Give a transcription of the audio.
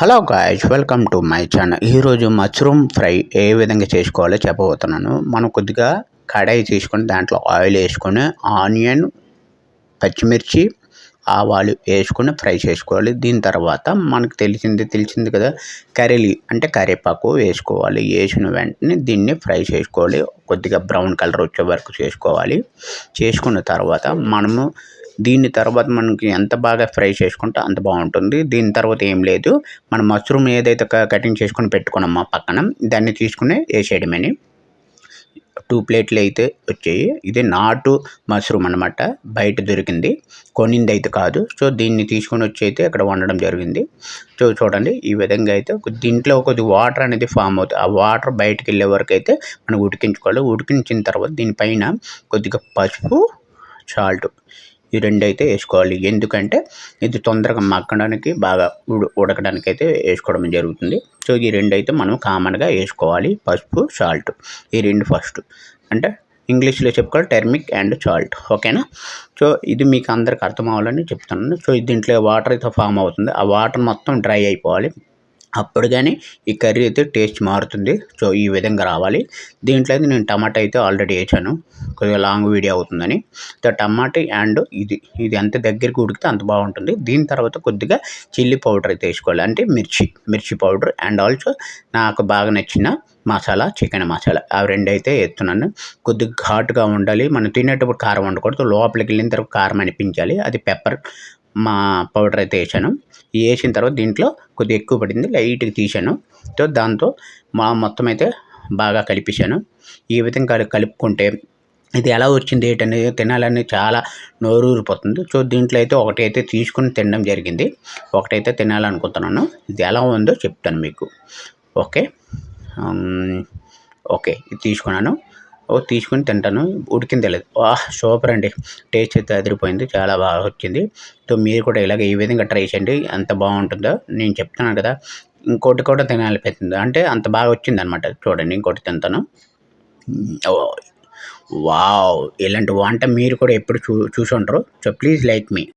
Hello guys, welcome to my channel. ఈరోజు mushroom fry ఏ విధంగా చేసుకోవాలో చెప్పబోతున్నాను. మనం కొద్దిగా కడాయి తీసుకొని దాంట్లో ఆయిల్ వేసుకొని ఆనియన్, పచ్చిమిర్చి, ఆవాలు వేసుకొని ఫ్రై చేసుకోవాలి. దీని తర్వాత మనకు తెలిసింది కదా, అంటే కరివేపాకు వేసుకోవాలి. వేసిన వెంటనే దీన్ని ఫ్రై చేసుకోవాలి. కొద్దిగా బ్రౌన్ కలర్ వచ్చే వరకు చేసుకోవాలి. చేసుకున్న తర్వాత దీని తర్వాత మనకి ఎంత బాగా ఫ్రై చేసుకుంటే అంత బాగుంటుంది. దీని తర్వాత ఏం లేదు, మనం మష్రూమ్ ఏదైతే కటింగ్ చేసుకొని పెట్టుకున్నామో పక్కన, దాన్ని తీసుకుని వేసేయడమని. 2 ప్లేట్లు అయితే వచ్చాయి. ఇది నాటు మష్రూమ్ అనమాట, బయట దొరికింది, కొనింది అయితే కాదు. సో దీన్ని తీసుకొని వచ్చి అయితే ఇక్కడ వండడం జరిగింది. సో చూడండి, ఈ విధంగా అయితే దీంట్లో కొద్ది వాటర్ అనేది ఫామ్ అవుతుంది. ఆ వాటర్ బయటకు వెళ్ళే వరకు అయితే మనం ఉడికించుకోవాలి. ఉడికించిన తర్వాత దీనిపైన కొద్దిగా పసుపు, సాల్ట్, ఈ రెండు అయితే వేసుకోవాలి. ఎందుకంటే ఇది తొందరగా మగ్గడానికి, బాగా ఉడకడానికి అయితే వేసుకోవడం జరుగుతుంది. సో ఈ రెండు అయితే మనం కామన్గా వేసుకోవాలి, పసుపు, సాల్ట్, ఈ రెండు ఫస్ట్. అంటే ఇంగ్లీష్లో చెప్పుకోవాలి, టర్మిక్ అండ్ సాల్ట్. ఓకేనా? సో ఇది మీకు అందరికి అర్థం అవ్వాలని చెప్తున్నాను. సో దీంట్లో వాటర్ అయితే ఫామ్ అవుతుంది. ఆ వాటర్ మొత్తం డ్రై అయిపోవాలి. అప్పుడు కానీ ఈ కర్రీ అయితే టేస్ట్ మారుతుంది. సో ఈ విధంగా రావాలి. దీంట్లో అయితే నేను టమాటా అయితే ఆల్రెడీ వేసాను, కొద్దిగా లాంగ్ వీడియో అవుతుందని. సో టమాటా అండ్ ఇది ఎంత దగ్గరికి ఉడికితే అంత బాగుంటుంది. దీని తర్వాత కొద్దిగా చిల్లీ పౌడర్ అయితే వేసుకోవాలి, అంటే మిర్చి పౌడర్. అండ్ ఆల్సో నాకు బాగా నచ్చిన మసాలా, చికెన్ మసాలా, ఆ రెండు అయితే వేస్తున్నాను. కొద్దిగా ఘాటుగా ఉండాలి. మనం తినేటప్పుడు కారం ఉండకూడదు, లోపలికి వెళ్ళిన తర్వాత కారం అనిపించాలి. అది పెప్పర్ పౌడర్ అయితే వేసాను. వేసిన తర్వాత దీంట్లో కొద్దిగా ఎక్కువ పడింది, లైట్గా తీసాను. సో దాంతో మొత్తం అయితే బాగా కలిపేసాను. ఈ విధంగా కలుపుకుంటే ఇది ఎలా వచ్చింది ఏంటనేది తినాలని చాలా నోరూరిపోతుంది. సో దీంట్లో అయితే ఒకటైతే తీసుకుని తినడం జరిగింది, ఒకటైతే తినాలనుకుంటున్నాను. ఇది ఎలా ఉందో చెప్తాను మీకు. ఓకే, ఇది తీసుకున్నాను. తీసుకుని తింటాను. ఉడికింది లేదు, సూపర్ అండి, టేస్ట్ అయితే అదిరిపోయింది, చాలా బాగా వచ్చింది. సో మీరు కూడా ఇలాగ ఈ విధంగా ట్రై చేయండి, ఎంత బాగుంటుందో. నేను చెప్తున్నాను కదా, ఇంకోటి కూడా తినాలనిపిస్తుంది, అంటే అంత బాగా వచ్చింది అనమాట. చూడండి, ఇంకోటి తింటాను. వావ్, ఇలాంటి వంట మీరు కూడా ఎప్పుడు చూసి ఉంటారు. So please like me.